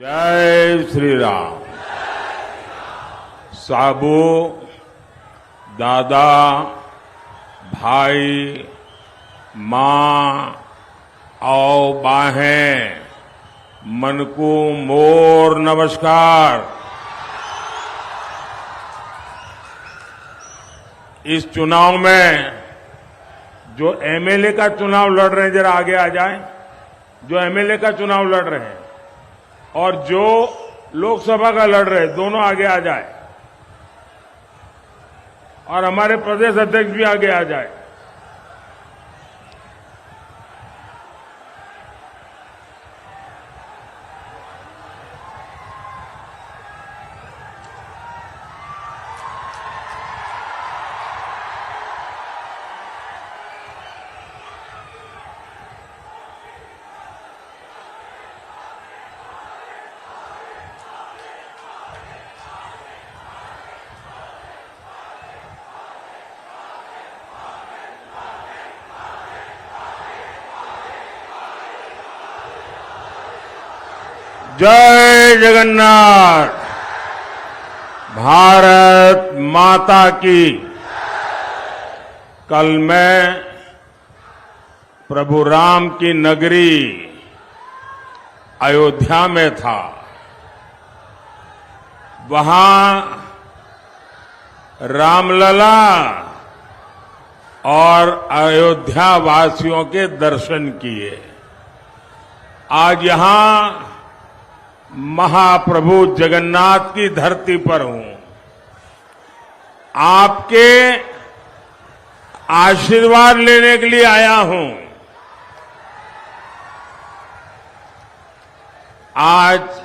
जय श्री राम। साबू, दादा, भाई, माँ और बाहें, मन को मोर नमस्कार। इस चुनाव में जो एमएलए का चुनाव लड़ रहे हैं, जरा आगे आ जाएं। जो एमएलए का चुनाव लड़ रहे हैं और जो लोकसभा का लड़ रहे हैं, दोनों आगे आ जाए और हमारे प्रदेश अध्यक्ष भी आगे आ जाए। जय जगन्नाथ। भारत माता की। कल मैं प्रभु राम की नगरी अयोध्या में था। वहां रामलला और अयोध्या वासियों के दर्शन किए। आज यहां महाप्रभु जगन्नाथ की धरती पर हूं। आपके आशीर्वाद लेने के लिए आया हूं। आज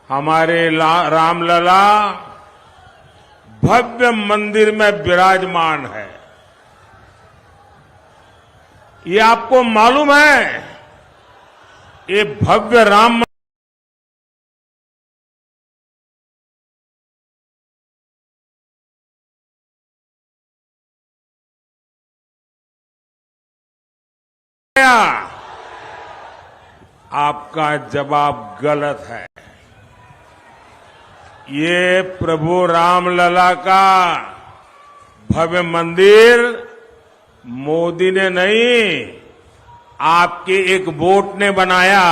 हमारे रामलला भव्य मंदिर में विराजमान है। ये आपको मालूम है, ये भव्य राम आपका जवाब गलत है। ये प्रभु रामलला का भव्य मंदिर मोदी ने नहीं, आपके एक वोट ने बनाया।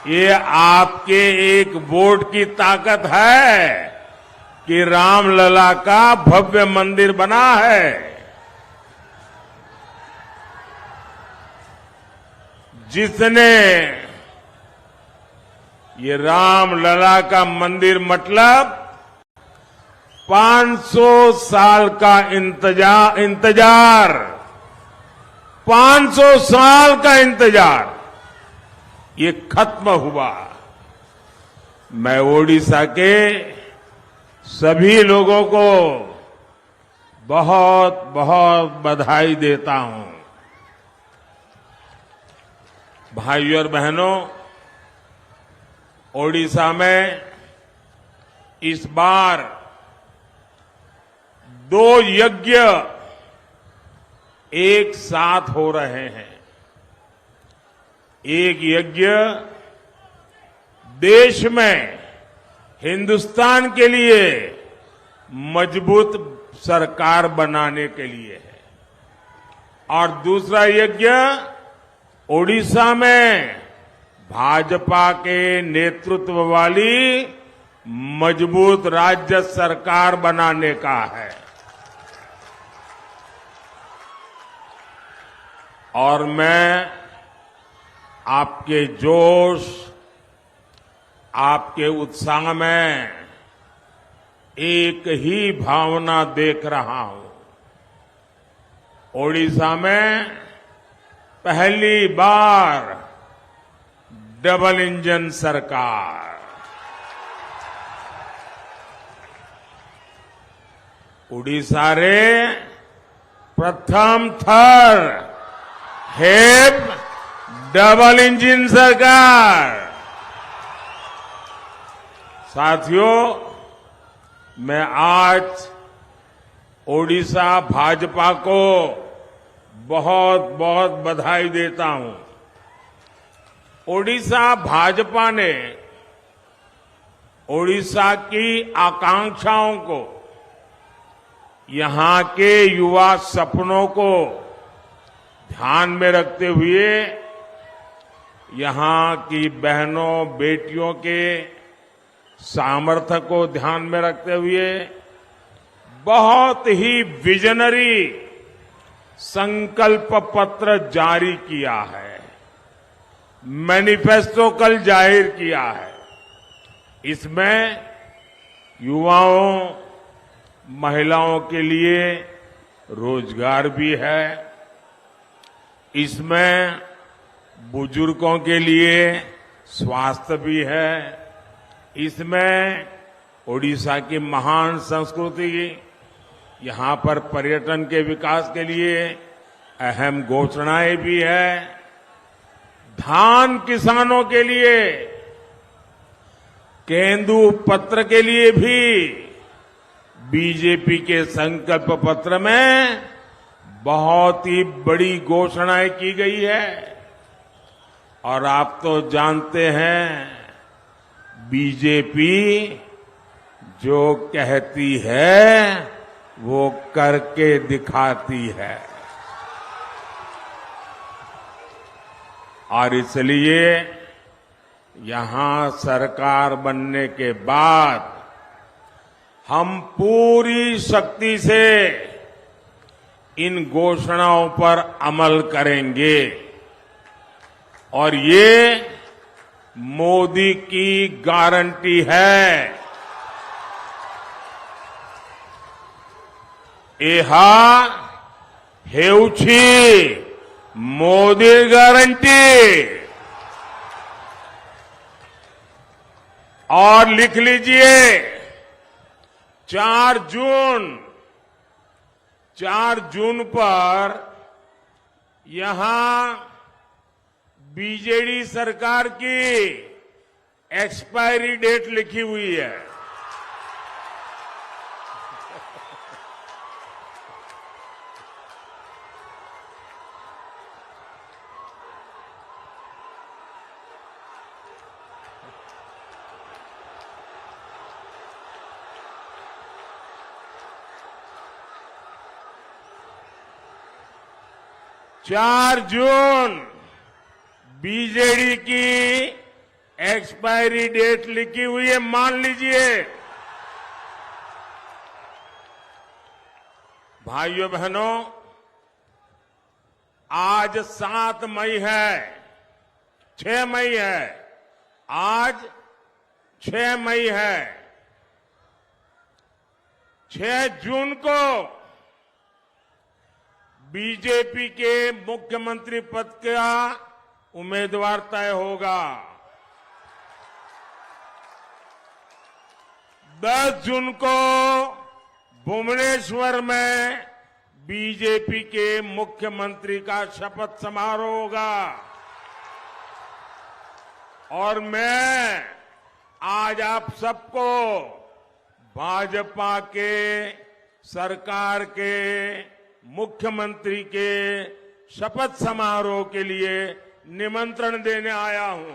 ये आपके एक वोट की ताकत है कि रामलला का भव्य मंदिर बना है। जिसने ये रामलला का मंदिर, मतलब 500 साल का इंतजार 500 साल का इंतजार ये खत्म हुआ। मैं ओडिशा के सभी लोगों को बहुत बहुत बधाई देता हूं। भाइयों और बहनों, ओडिशा में इस बार 2 यज्ञ एक साथ हो रहे हैं। एक यज्ञ देश में हिंदुस्तान के लिए मजबूत सरकार बनाने के लिए है और दूसरा यज्ञ ओडिशा में भाजपा के नेतृत्व वाली मजबूत राज्य सरकार बनाने का है। और मैं आपके जोश, आपके उत्साह में एक ही भावना देख रहा हूं। ओडिशा में पहली बार डबल इंजन सरकार। ओडिशा रे प्रथम थर हेब डबल इंजन सरकार। साथियों, मैं आज ओडिशा भाजपा को बहुत बहुत बधाई देता हूं। ओडिशा भाजपा ने ओडिशा की आकांक्षाओं को, यहां के युवा सपनों को ध्यान में रखते हुए यहां की बहनों बेटियों के सामर्थ्य को ध्यान में रखते हुए बहुत ही विजनरी संकल्प पत्र जारी किया है, मैनिफेस्टो कल जाहिर किया है। इसमें युवाओं, महिलाओं के लिए रोजगार भी है, इसमें बुजुर्गों के लिए स्वास्थ्य भी है, इसमें ओडिशा की महान संस्कृति, यहां पर पर्यटन के विकास के लिए अहम घोषणाएं भी है। धान किसानों के लिए केंदु पत्र के लिए भी बीजेपी के संकल्प पत्र में बहुत ही बड़ी घोषणाएं की गई है। और आप तो जानते हैं, बीजेपी जो कहती है वो करके दिखाती है। और इसलिए यहां सरकार बनने के बाद हम पूरी शक्ति से इन घोषणाओं पर अमल करेंगे और ये मोदी की गारंटी है। ଏହା ହେଉଛି मोदी गारंटी। और लिख लीजिए 4 जून पर यहां बीजेडी सरकार की एक्सपायरी डेट लिखी हुई है। जून बीजेडी की एक्सपायरी डेट लिखी हुई है, मान लीजिए। भाइयों बहनों, आज 7 मई है, 6 मई है, आज 6 मई है। 6 जून को बीजेपी के मुख्यमंत्री पद का उम्मीदवार तय होगा। 10 जून को भुवनेश्वर में बीजेपी के मुख्यमंत्री का शपथ समारोह होगा। और मैं आज आप सबको भाजपा के सरकार के मुख्यमंत्री के शपथ समारोह के लिए निमंत्रण देने आया हूं।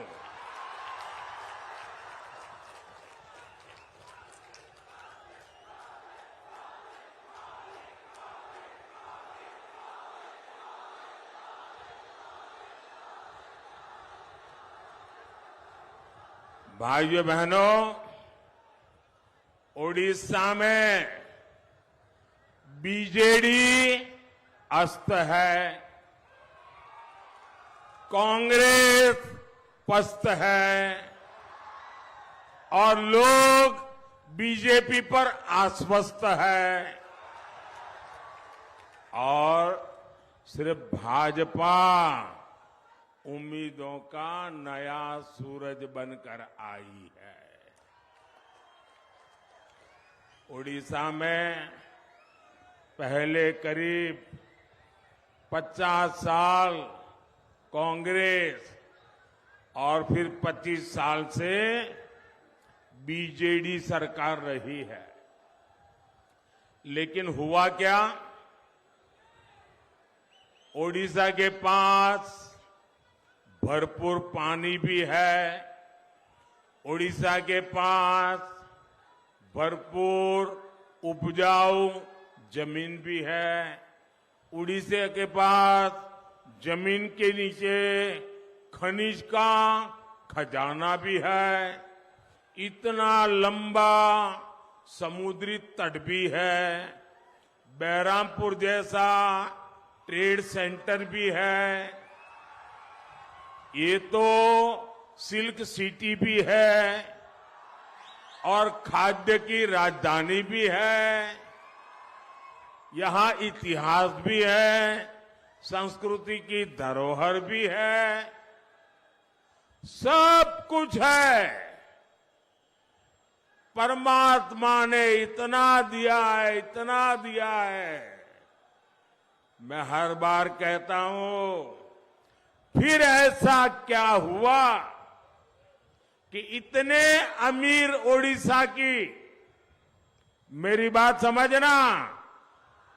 भाइयों बहनों, ओडिशा में बीजेडी अस्त है, कांग्रेस पस्त है और लोग बीजेपी पर आश्वस्त है और सिर्फ भाजपा उम्मीदों का नया सूरज बनकर आई है। ओडिशा में पहले करीब 50 साल कांग्रेस और फिर 25 साल से बीजेडी सरकार रही है। लेकिन हुआ क्या? ओडिशा के पास भरपूर पानी भी है। उड़ीसा के पास भरपूर उपजाऊ जमीन भी है। उड़ीसा के पास जमीन के नीचे खनिज का खजाना भी है। इतना लंबा समुद्री तट भी है। बैरामपुर जैसा ट्रेड सेंटर भी है। ये तो सिल्क सिटी भी है और खाद्य की राजधानी भी है। यहां इतिहास भी है, संस्कृति की धरोहर भी है, सब कुछ है। परमात्मा ने इतना दिया है, इतना दिया है। मैं हर बार कहता हूं, फिर ऐसा क्या हुआ कि इतने अमीर ओडिशा की, मेरी बात समझना,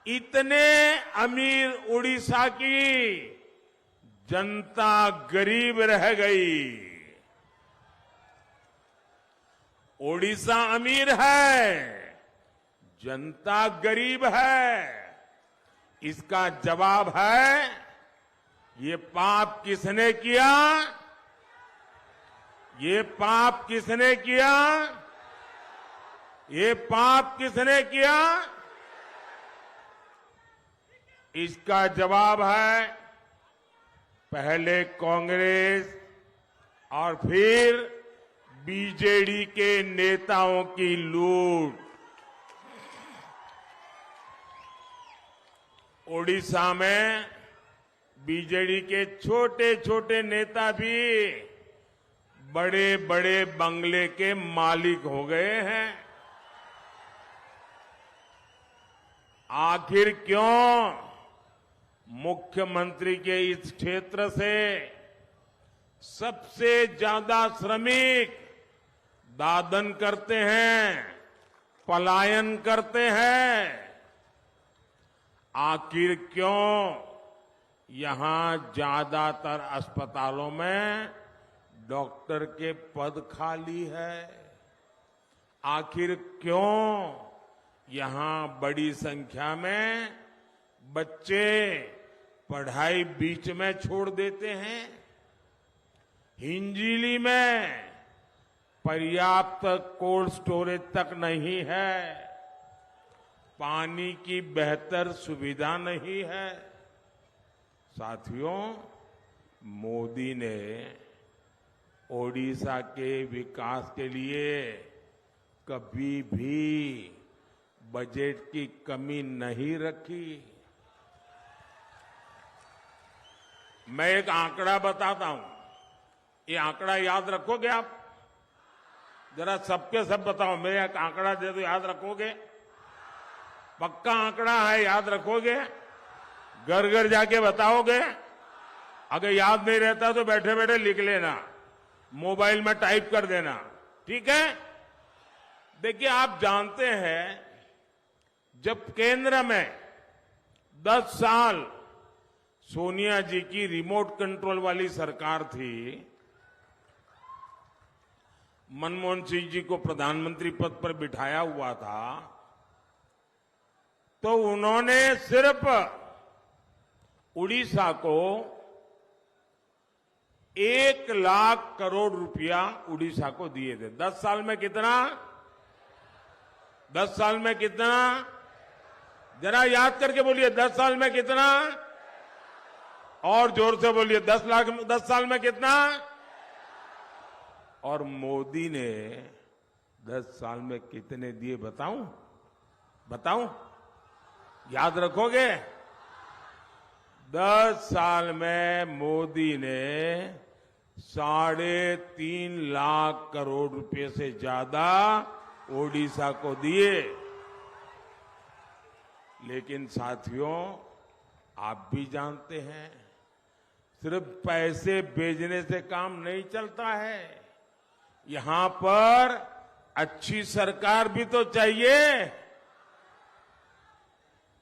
इतने अमीर ओडिशा की जनता गरीब रह गई। ओडिशा अमीर है, जनता गरीब है। इसका जवाब है, ये पाप किसने किया? ये पाप किसने किया? ये पाप किसने किया? इसका जवाब है, पहले कांग्रेस और फिर बीजेडी के नेताओं की लूट। ओडिशा में बीजेडी के छोटे छोटे नेता भी बड़े बड़े बंगले के मालिक हो गए हैं। आखिर क्यों? मुख्यमंत्री के इस क्षेत्र से सबसे ज्यादा श्रमिक दादन करते हैं, पलायन करते हैं। आखिर क्यों यहां ज्यादातर अस्पतालों में डॉक्टर के पद खाली है? आखिर क्यों यहां बड़ी संख्या में बच्चे पढ़ाई बीच में छोड़ देते हैं? हिंजीली में पर्याप्त कोल्ड स्टोरेज तक नहीं है, पानी की बेहतर सुविधा नहीं है। साथियों, मोदी ने ओडिशा के विकास के लिए कभी भी बजट की कमी नहीं रखी। मैं एक आंकड़ा बताता हूं, ये आंकड़ा याद रखोगे आप? जरा सबके सब बताओ, मैं एक आंकड़ा दे दो, याद रखोगे? पक्का आंकड़ा है, याद रखोगे? घर घर जाके बताओगे? अगर याद नहीं रहता तो बैठे बैठे लिख लेना, मोबाइल में टाइप कर देना, ठीक है? देखिए, आप जानते हैं, जब केंद्र में 10 साल सोनिया जी की रिमोट कंट्रोल वाली सरकार थी, मनमोहन सिंह जी को प्रधानमंत्री पद पर बिठाया हुआ था, तो उन्होंने सिर्फ उड़ीसा को 1 लाख करोड़ रुपया उड़ीसा को दिए थे। 10 साल में कितना? 10 साल में कितना? जरा याद करके बोलिए, 10 साल में कितना? और जोर से बोलिए, 10 साल में कितना? और मोदी ने 10 साल में कितने दिए बताऊं? बताऊं? याद रखोगे? 10 साल में मोदी ने 3.5 लाख करोड़ रुपए से ज्यादा ओडिशा को दिए। लेकिन साथियों, आप भी जानते हैं, सिर्फ पैसे भेजने से काम नहीं चलता है। यहां पर अच्छी सरकार भी तो चाहिए।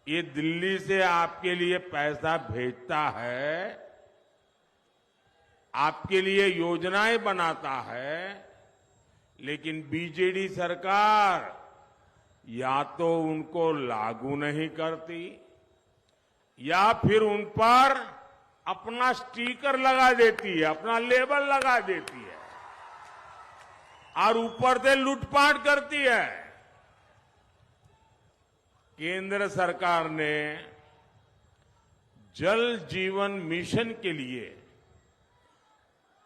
ये दिल्ली से आपके लिए पैसा भेजता है, आपके लिए योजनाएं बनाता है, लेकिन बीजेडी सरकार या तो उनको लागू नहीं करती या फिर उन पर अपना स्टिकर लगा देती है, अपना लेबल लगा देती है और ऊपर से लूटपाट करती है। केंद्र सरकार ने जल जीवन मिशन के लिए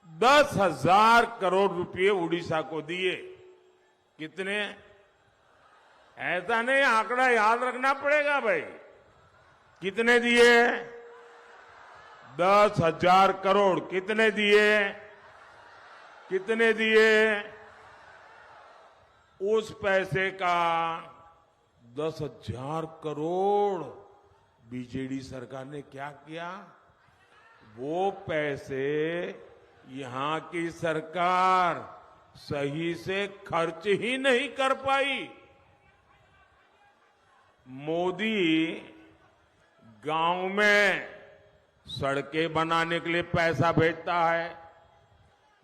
10,000 करोड़ रुपए उड़ीसा को दिए। कितने? ऐसा नहीं, आंकड़ा याद रखना पड़ेगा भाई। कितने दिए? 10,000 करोड़। कितने दिए? कितने दिए? उस पैसे का 10,000 करोड़ बीजेडी सरकार ने क्या किया? वो पैसे यहां की सरकार सही से खर्च ही नहीं कर पाई। मोदी गांव में सड़कें बनाने के लिए पैसा भेजता है,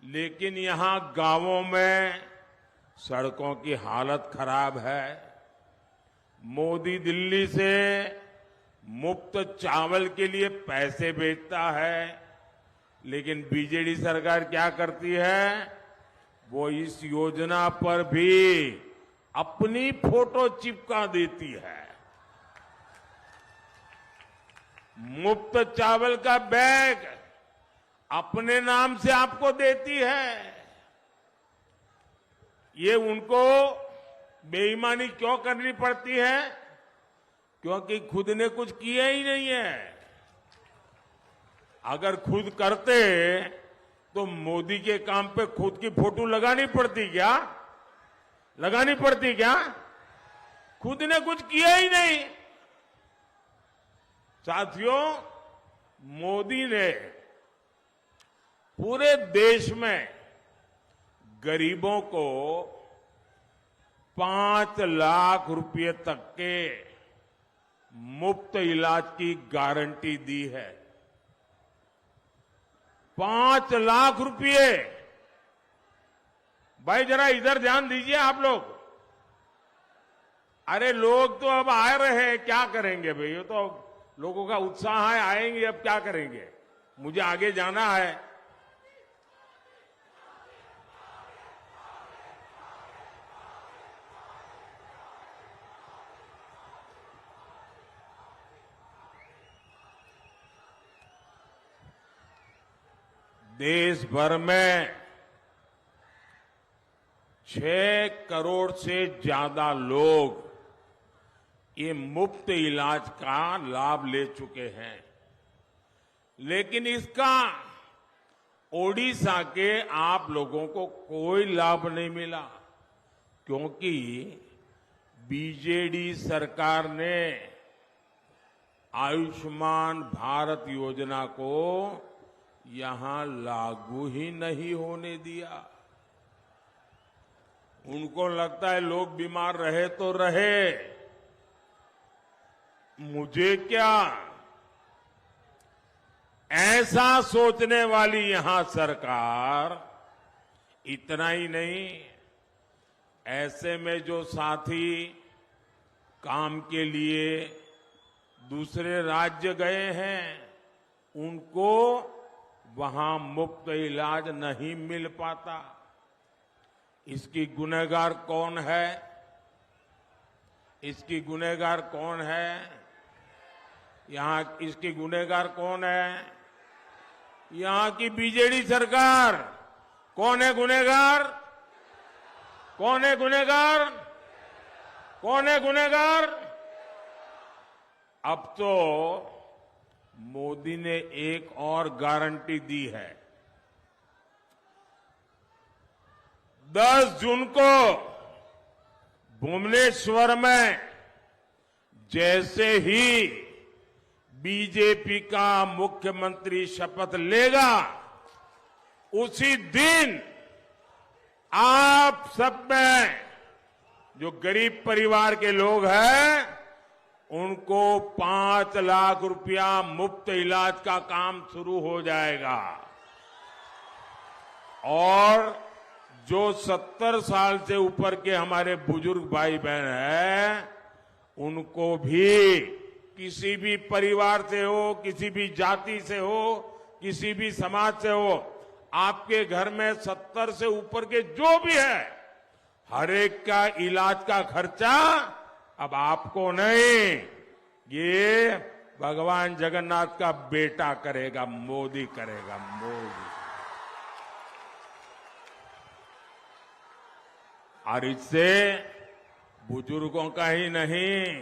लेकिन यहां गांवों में सड़कों की हालत खराब है। मोदी दिल्ली से मुफ्त चावल के लिए पैसे भेजता है, लेकिन बीजेडी सरकार क्या करती है? वो इस योजना पर भी अपनी फोटो चिपका देती है। मुफ्त चावल का बैग अपने नाम से आपको देती है। ये उनको बेईमानी क्यों करनी पड़ती है? क्योंकि खुद ने कुछ किया ही नहीं है। अगर खुद करते तो मोदी के काम पे खुद की फोटो लगानी पड़ती क्या? लगानी पड़ती क्या? खुद ने कुछ किया ही नहीं। साथियों, मोदी ने पूरे देश में गरीबों को 5 लाख रुपए तक के मुफ्त इलाज की गारंटी दी है। 5 लाख रुपए। भाई जरा इधर ध्यान दीजिए आप लोग। अरे लोग तो अब आ रहे हैं, क्या करेंगे भाई? ये तो लोगों का उत्साह है, आएंगे, अब क्या करेंगे? मुझे आगे जाना है। देश भर में 6 करोड़ से ज्यादा लोग ये मुफ्त इलाज का लाभ ले चुके हैं, लेकिन इसका ओडिशा के आप लोगों को कोई लाभ नहीं मिला, क्योंकि बीजेडी सरकार ने आयुष्मान भारत योजना को यहां लागू ही नहीं होने दिया। उनको लगता है लोग बीमार रहे तो रहे, मुझे क्या। ऐसा सोचने वाली यहां सरकार। इतना ही नहीं, ऐसे में जो साथी काम के लिए दूसरे राज्य गए हैं, उनको वहां मुफ्त इलाज नहीं मिल पाता। इसकी गुनहगार कौन है? इसकी गुनहगार कौन है? यहां इसकी गुनहगार कौन है? यहां की बीजेडी सरकार। कौन है गुनहगार? कौन है गुनहगार? कौन है गुनहगार? अब तो मोदी ने एक और गारंटी दी है। 10 जून को भुवनेश्वर में जैसे ही बीजेपी का मुख्यमंत्री शपथ लेगा, उसी दिन आप सब में जो गरीब परिवार के लोग हैं, उनको 5 लाख रुपया मुफ्त इलाज का काम शुरू हो जाएगा। और जो 70 साल से ऊपर के हमारे बुजुर्ग भाई बहन हैं, उनको भी किसी भी परिवार से हो, किसी भी जाति से हो, किसी भी समाज से हो, आपके घर में 70 से ऊपर के जो भी है, हर एक का इलाज का खर्चा अब आपको नहीं, ये भगवान जगन्नाथ का बेटा करेगा, मोदी करेगा, मोदी। और इससे बुजुर्गों का ही नहीं,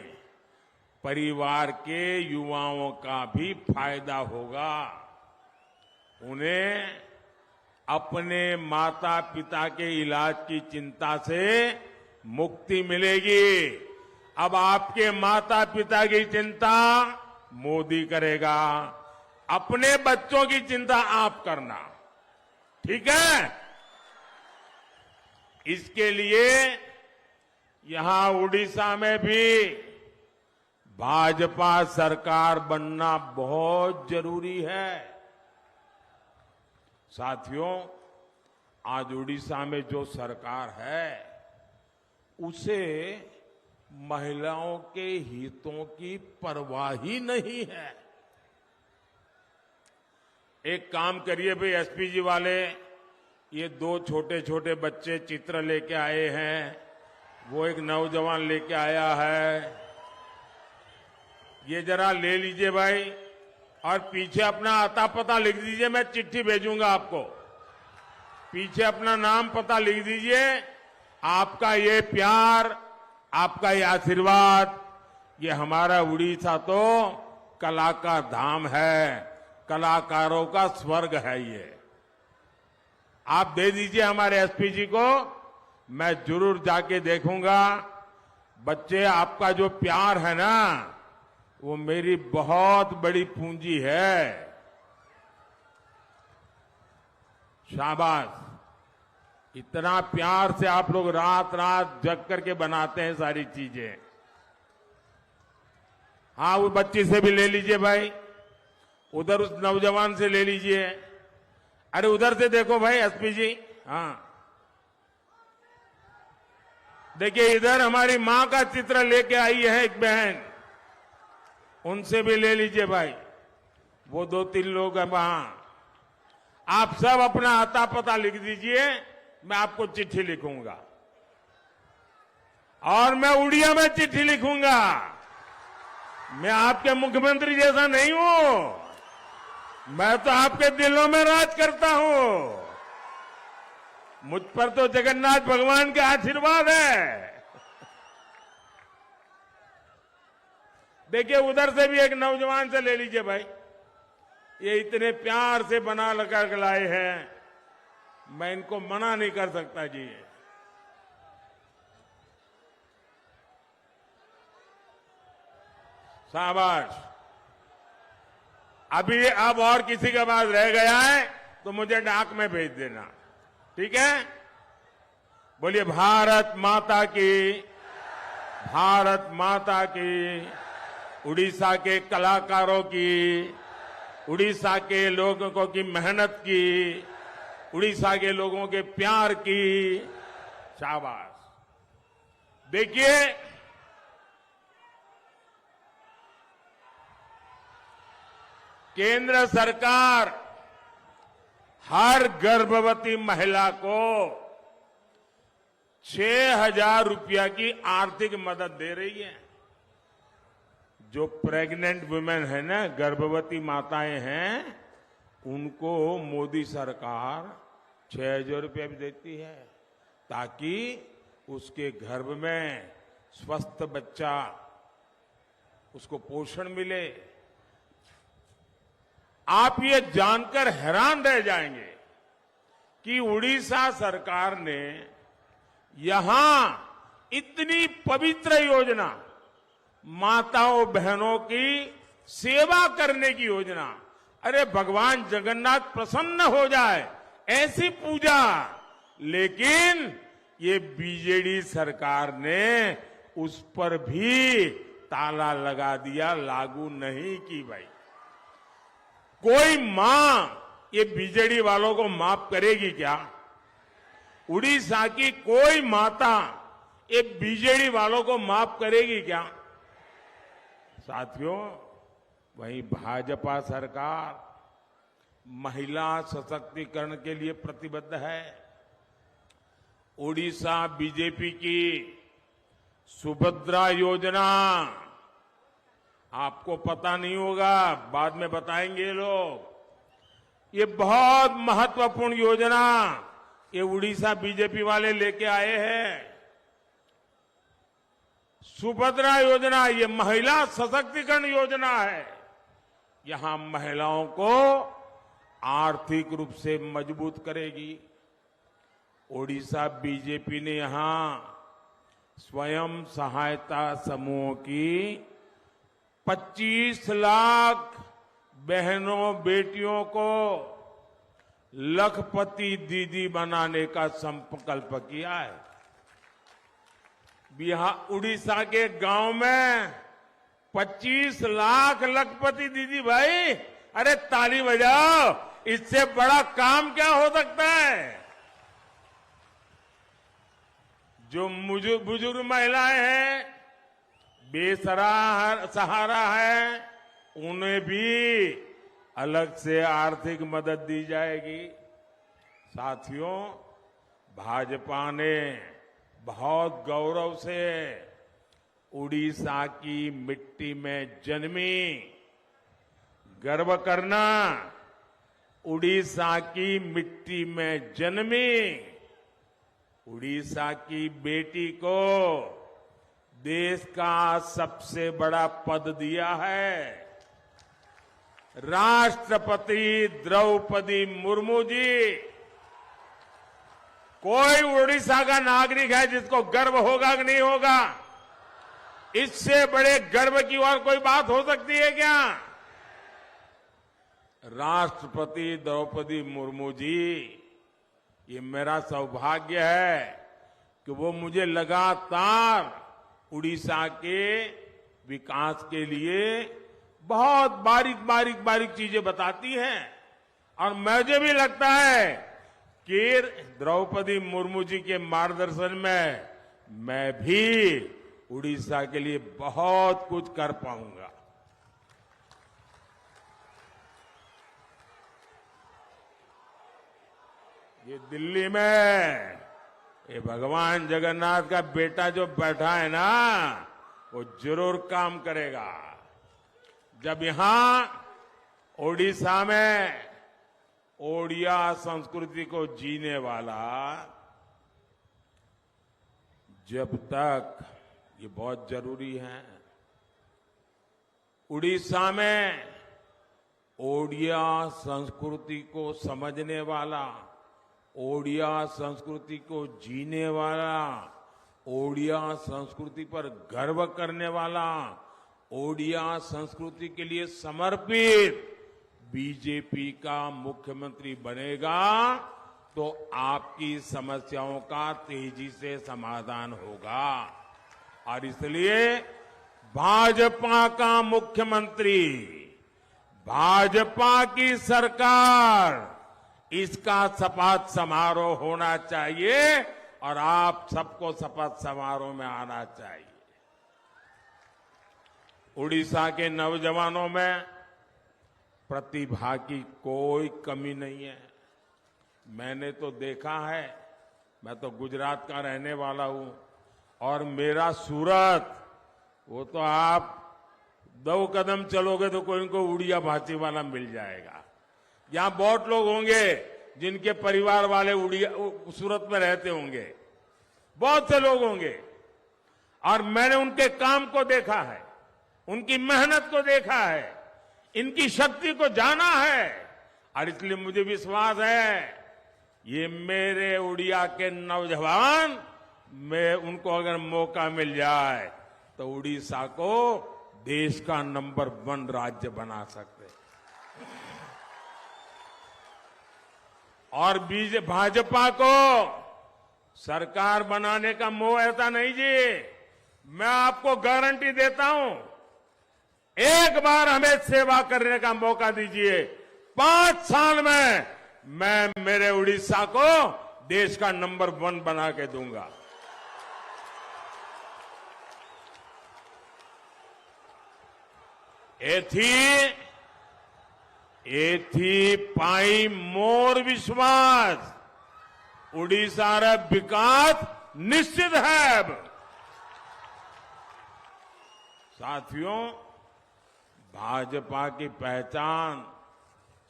परिवार के युवाओं का भी फायदा होगा। उन्हें अपने माता पिता के इलाज की चिंता से मुक्ति मिलेगी। अब आपके माता पिता की चिंता मोदी करेगा, अपने बच्चों की चिंता आप करना, ठीक है? इसके लिए यहां उड़ीसा में भी भाजपा सरकार बनना बहुत जरूरी है। साथियों, आज उड़ीसा में जो सरकार है, उसे महिलाओं के हितों की परवाह ही नहीं है। एक काम करिए भाई, एसपी जी वाले, ये 2 छोटे छोटे बच्चे चित्र लेके आए हैं, वो एक नौजवान लेके आया है, ये जरा ले लीजिए भाई, और पीछे अपना आता पता लिख दीजिए, मैं चिट्ठी भेजूंगा आपको। पीछे अपना नाम पता लिख दीजिए। आपका ये प्यार, आपका ये आशीर्वाद, ये हमारा उड़ीसा तो कला का धाम है, कलाकारों का स्वर्ग है। ये आप दे दीजिए हमारे एसपी जी को, मैं जरूर जाके देखूंगा। बच्चे, आपका जो प्यार है ना, वो मेरी बहुत बड़ी पूंजी है। शाबाश, इतना प्यार से आप लोग रात रात जग करके बनाते हैं सारी चीजें। हाँ, वो बच्ची से भी ले लीजिए भाई, उधर उस नौजवान से ले लीजिए। अरे उधर से देखो भाई एसपी जी, हाँ देखिए, इधर हमारी मां का चित्र लेके आई है एक बहन, उनसे भी ले लीजिए भाई। वो 2-3 लोग हैं वहां। आप सब अपना आता पता लिख दीजिए, मैं आपको चिट्ठी लिखूंगा, और मैं उड़िया में चिट्ठी लिखूंगा। मैं आपके मुख्यमंत्री जैसा नहीं हूं, मैं तो आपके दिलों में राज करता हूं। मुझ पर तो जगन्नाथ भगवान का आशीर्वाद है। देखिए, उधर से भी एक नौजवान से ले लीजिए भाई, ये इतने प्यार से बना लगा के लाए हैं, मैं इनको मना नहीं कर सकता जी। शाबाश। अभी अब और किसी के पास रह गया है तो मुझे डाक में भेज देना, ठीक है? बोलिए भारत माता की, भारत माता की। उड़ीसा के कलाकारों की, उड़ीसा के लोगों की मेहनत की, उड़ीसा के लोगों के प्यार की। शाबाश। देखिए, केंद्र सरकार हर गर्भवती महिला को 6,000 रुपया की आर्थिक मदद दे रही है। जो प्रेग्नेंट वुमेन है ना, गर्भवती माताएं हैं, उनको मोदी सरकार 6,000 रुपया भी देती है, ताकि उसके गर्भ में स्वस्थ बच्चा, उसको पोषण मिले। आप ये जानकर हैरान रह जाएंगे कि उड़ीसा सरकार ने यहां इतनी पवित्र योजना, माताओं बहनों की सेवा करने की योजना, अरे भगवान जगन्नाथ प्रसन्न हो जाए ऐसी पूजा, लेकिन ये बीजेडी सरकार ने उस पर भी ताला लगा दिया, लागू नहीं की भाई। कोई मां ये बीजेडी वालों को माफ करेगी क्या? उड़ीसा की कोई माता ये बीजेडी वालों को माफ करेगी क्या? साथियों, वहीं भाजपा सरकार महिला सशक्तिकरण के लिए प्रतिबद्ध है। उड़ीसा बीजेपी की सुभद्रा योजना, आपको पता नहीं होगा, बाद में बताएंगे ये लोग। ये बहुत महत्वपूर्ण योजना ये उड़ीसा बीजेपी वाले लेके आए हैं। सुभद्रा योजना ये महिला सशक्तिकरण योजना है। यहां महिलाओं को आर्थिक रूप से मजबूत करेगी। ओडिशा बीजेपी ने यहां स्वयं सहायता समूहों की 25 लाख बहनों बेटियों को लखपति दीदी बनाने का संकल्प किया है। बिहार उड़ीसा के गांव में 25 लाख लखपति दीदी। भाई अरे ताली बजाओ, इससे बड़ा काम क्या हो सकता है? जो बुजुर्ग महिलाएं हैं, बेसहारा है, उन्हें भी अलग से आर्थिक मदद दी जाएगी। साथियों, भाजपा ने बहुत गौरव से उड़ीसा की मिट्टी में जन्मी, गर्व करना, उड़ीसा की मिट्टी में जन्मी उड़ीसा की बेटी को देश का सबसे बड़ा पद दिया है। राष्ट्रपति द्रौपदी मुर्मू जी, कोई उड़ीसा का नागरिक है जिसको गर्व होगा कि नहीं होगा? इससे बड़े गर्व की और कोई बात हो सकती है क्या? राष्ट्रपति द्रौपदी मुर्मू जी, ये मेरा सौभाग्य है कि वो मुझे लगातार उड़ीसा के विकास के लिए बहुत बारीक चीजें बताती हैं। और मुझे भी लगता है कि द्रौपदी मुर्मू जी के मार्गदर्शन में मैं भी उड़ीसा के लिए बहुत कुछ कर पाऊंगा। ये दिल्ली में ये भगवान जगन्नाथ का बेटा जो बैठा है ना, वो जरूर काम करेगा। जब यहां ओडिशा में ओडिया संस्कृति को जीने वाला, जब तक ये बहुत जरूरी है, उड़ीसा में ओडिया संस्कृति को समझने वाला, ओडिया संस्कृति को जीने वाला, ओडिया संस्कृति पर गर्व करने वाला, ओडिया संस्कृति के लिए समर्पित बीजेपी का मुख्यमंत्री बनेगा तो आपकी समस्याओं का तेजी से समाधान होगा। और इसलिए भाजपा का मुख्यमंत्री, भाजपा की सरकार, इसका शपथ समारोह होना चाहिए और आप सबको शपथ समारोह में आना चाहिए। उड़ीसा के नौजवानों में प्रतिभा की कोई कमी नहीं है। मैंने तो देखा है, मैं तो गुजरात का रहने वाला हूं, और मेरा सूरत, वो तो आप 2 कदम चलोगे तो कोई इनको उड़िया भाषी वाला मिल जाएगा। यहां बहुत लोग होंगे जिनके परिवार वाले उड़िया सूरत में रहते होंगे, बहुत से लोग होंगे, और मैंने उनके काम को देखा है, उनकी मेहनत को देखा है, इनकी शक्ति को जाना है। और इसलिए मुझे विश्वास है ये मेरे उड़िया के नौजवान, मैं उनको अगर मौका मिल जाए तो उड़ीसा को देश का नंबर 1 राज्य बना सकते। और भाजपा को सरकार बनाने का मोह ऐसा नहीं जी, मैं आपको गारंटी देता हूं, एक बार हमें सेवा करने का मौका दीजिए, 5 साल में मैं मेरे उड़ीसा को देश का नंबर 1 बना के दूंगा। एथी पाई मोर विश्वास उड़ीसा रे विकास निश्चित है। साथियों, भाजपा की पहचान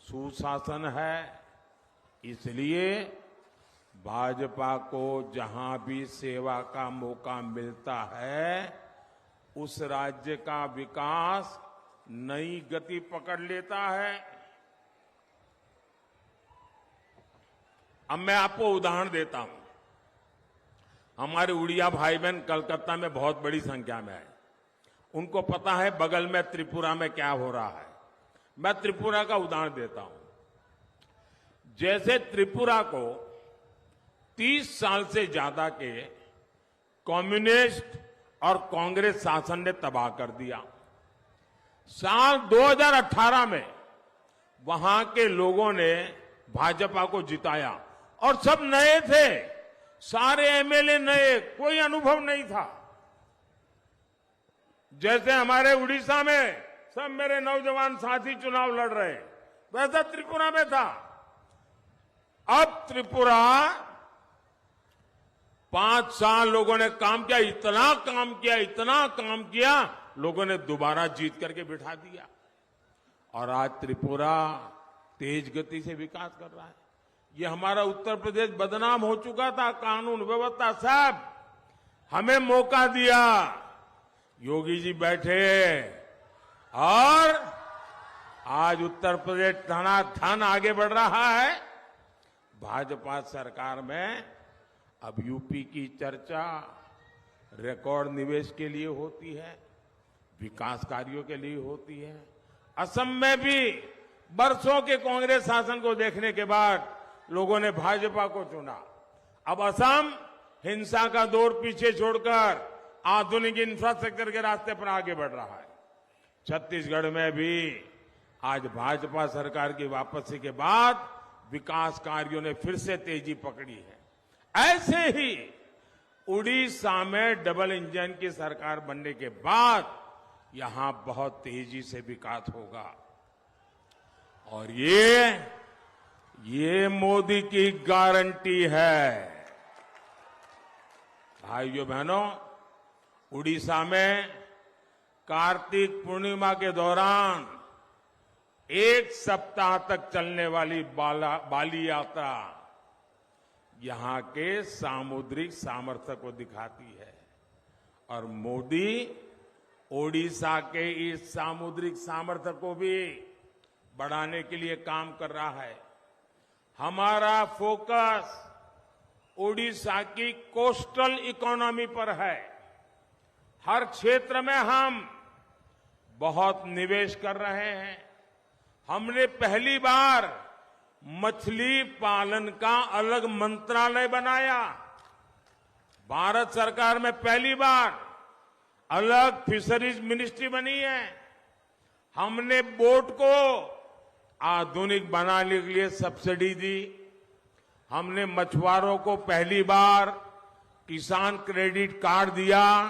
सुशासन है, इसलिए भाजपा को जहां भी सेवा का मौका मिलता है उस राज्य का विकास नई गति पकड़ लेता है। अब मैं आपको उदाहरण देता हूं। हमारे उड़िया भाई बहन कलकत्ता में बहुत बड़ी संख्या में है। उनको पता है बगल में त्रिपुरा में क्या हो रहा है। मैं त्रिपुरा का उदाहरण देता हूं। जैसे त्रिपुरा को 30 साल से ज्यादा के कम्युनिस्ट और कांग्रेस शासन ने तबाह कर दिया। साल 2018 में वहां के लोगों ने भाजपा को जिताया और सब नए थे, सारे एमएलए नए, कोई अनुभव नहीं था। जैसे हमारे उड़ीसा में सब मेरे नौजवान साथी चुनाव लड़ रहे हैं, वैसा त्रिपुरा में था। अब त्रिपुरा 5 साल लोगों ने काम किया, इतना काम किया, लोगों ने दोबारा जीत करके बिठा दिया और आज त्रिपुरा तेज गति से विकास कर रहा है। ये हमारा उत्तर प्रदेश बदनाम हो चुका था, कानून व्यवस्था सब हमें मौका दिया। योगी जी बैठे और आज उत्तर प्रदेश धनाधन आगे बढ़ रहा है। भाजपा सरकार में अब यूपी की चर्चा रिकॉर्ड निवेश के लिए होती है, विकास कार्यों के लिए होती है। असम में भी बरसों के कांग्रेस शासन को देखने के बाद लोगों ने भाजपा को चुना। अब असम हिंसा का दौर पीछे छोड़कर आधुनिक इंफ्रास्ट्रक्चर के रास्ते पर आगे बढ़ रहा है। छत्तीसगढ़ में भी आज भाजपा सरकार की वापसी के बाद विकास कार्यों ने फिर से तेजी पकड़ी है। ऐसे ही उड़ीसा में डबल इंजन की सरकार बनने के बाद यहां बहुत तेजी से विकास होगा और ये मोदी की गारंटी है। भाइयों बहनों, उड़ीसा में कार्तिक पूर्णिमा के दौरान 1 सप्ताह तक चलने वाली बाली यात्रा यहां के सामुद्रिक सामर्थ्य को दिखाती है और मोदी ओडिशा के इस सामुद्रिक सामर्थ्य को भी बढ़ाने के लिए काम कर रहा है। हमारा फोकस ओडिशा की कोस्टल इकोनॉमी पर है। हर क्षेत्र में हम बहुत निवेश कर रहे हैं। हमने पहली बार मछली पालन का अलग मंत्रालय बनाया। भारत सरकार में पहली बार अलग फिशरीज मिनिस्ट्री बनी है। हमने बोट को आधुनिक बनाने के लिए सब्सिडी दी। हमने मछुआरों को पहली बार किसान क्रेडिट कार्ड दिया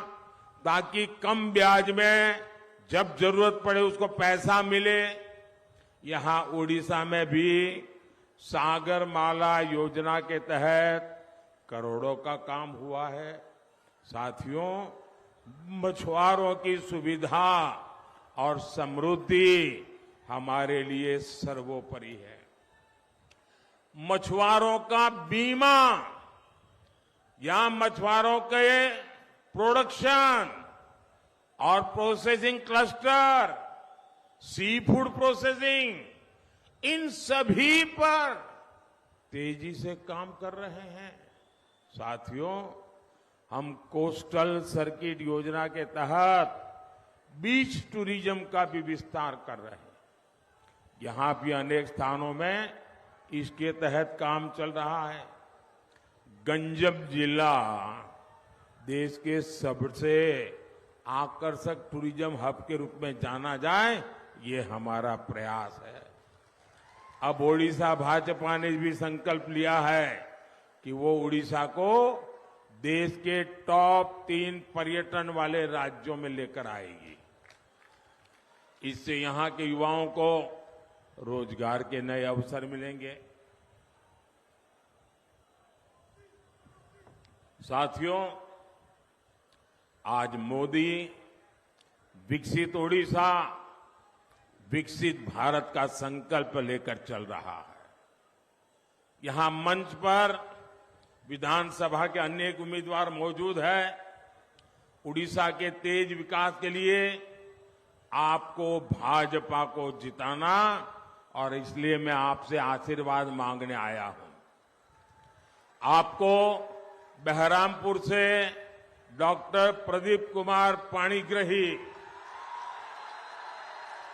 ताकि कम ब्याज में जब जरूरत पड़े उसको पैसा मिले। यहां उड़ीसा में भी सागरमाला योजना के तहत करोड़ों का काम हुआ है। साथियों, मछुआरों की सुविधा और समृद्धि हमारे लिए सर्वोपरि है। मछुआरों का बीमा या मछुआरों के प्रोडक्शन और processing cluster, sea food processing, इन सभी पर तेजी से काम कर रहे हैं। साथियों, हम कोस्टल सर्किट योजना के तहत बीच टूरिज्म का भी विस्तार कर रहे हैं। यहां भी अनेक स्थानों में इसके तहत काम चल रहा है। गंजम जिला देश के सबसे आकर्षक टूरिज्म हब के रूप में जाना जाए, ये हमारा प्रयास है। अब ओडिशा भाजपा ने भी संकल्प लिया है कि वो उड़ीसा को देश के टॉप 3 पर्यटन वाले राज्यों में लेकर आएगी। इससे यहां के युवाओं को रोजगार के नए अवसर मिलेंगे। साथियों, आज मोदी विकसित ओडिशा, विकसित भारत का संकल्प लेकर चल रहा है। यहां मंच पर विधानसभा के अनेक उम्मीदवार मौजूद हैं। उड़ीसा के तेज विकास के लिए आपको भाजपा को जिताना, और इसलिए मैं आपसे आशीर्वाद मांगने आया हूं। आपको बहरामपुर से डॉक्टर प्रदीप कुमार पाणिग्राही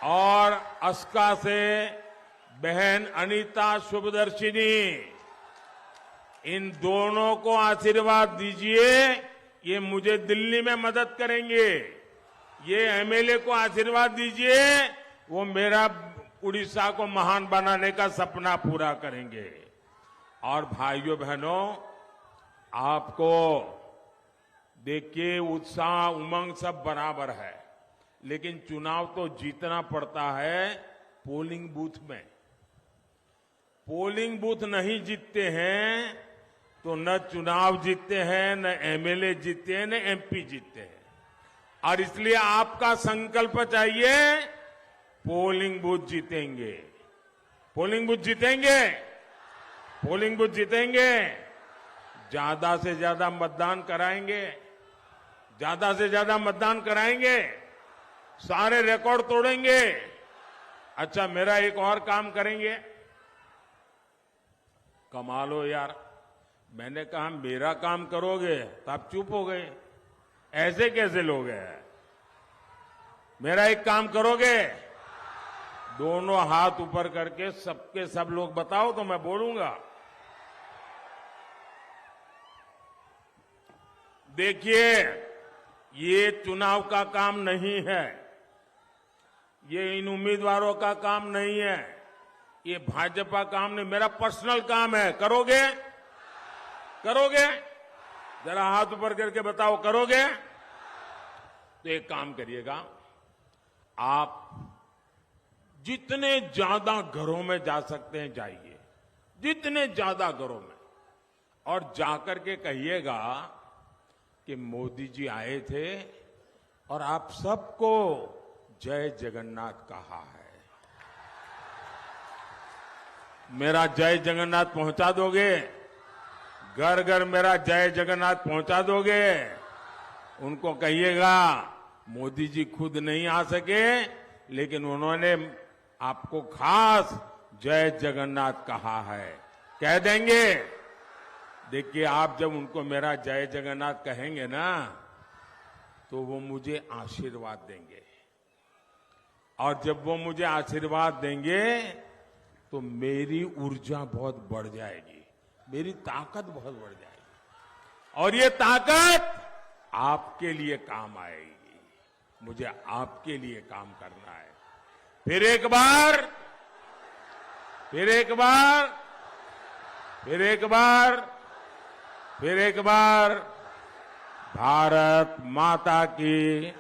और अस्का से बहन अनीता शुभदर्शिनी, इन दोनों को आशीर्वाद दीजिए। ये मुझे दिल्ली में मदद करेंगे। ये एमएलए को आशीर्वाद दीजिए, वो मेरा उड़ीसा को महान बनाने का सपना पूरा करेंगे। और भाइयों बहनों, आपको देखिए उत्साह उमंग सब बराबर है, लेकिन चुनाव तो जीतना पड़ता है पोलिंग बूथ में। पोलिंग बूथ नहीं जीतते हैं तो न चुनाव जीतते हैं, न एमएलए जीतते हैं, न एमपी जीतते हैं। और इसलिए आपका संकल्प चाहिए, पोलिंग बूथ जीतेंगे, पोलिंग बूथ जीतेंगे, पोलिंग बूथ जीतेंगे। ज्यादा से ज्यादा मतदान कराएंगे, ज्यादा से ज्यादा मतदान कराएंगे, सारे रिकॉर्ड तोड़ेंगे। अच्छा, मेरा एक और काम करेंगे। कमाल हो यार, मैंने कहा मेरा काम करोगे तो आप चुप हो गए। ऐसे कैसे लोग हैं? मेरा एक काम करोगे? दोनों हाथ ऊपर करके सबके सब लोग बताओ तो मैं बोलूंगा। देखिए, ये चुनाव का काम नहीं है, ये इन उम्मीदवारों का काम नहीं है, ये भाजपा काम नहीं, मेरा पर्सनल काम है। करोगे? करोगे? जरा हाथ ऊपर करके बताओ, करोगे? तो एक काम करिएगा, आप जितने ज्यादा घरों में जा सकते हैं जाइए, जितने ज्यादा घरों में, और जाकर के कहिएगा कि मोदी जी आए थे और आप सबको जय जगन्नाथ कहा है। मेरा जय जगन्नाथ पहुंचा दोगे? घर घर मेरा जय जगन्नाथ पहुंचा दोगे? उनको कहिएगा मोदी जी खुद नहीं आ सके, लेकिन उन्होंने आपको खास जय जगन्नाथ कहा है। कह देंगे? देखिए, आप जब उनको मेरा जय जगन्नाथ कहेंगे ना, तो वो मुझे आशीर्वाद देंगे, और जब वो मुझे आशीर्वाद देंगे तो मेरी ऊर्जा बहुत बढ़ जाएगी, मेरी ताकत बहुत बढ़ जाएगी, और ये ताकत आपके लिए काम आएगी। मुझे आपके लिए काम करना है। फिर एक बार, फिर एक बार, फिर एक बार, फिर एक बार, भारत माता की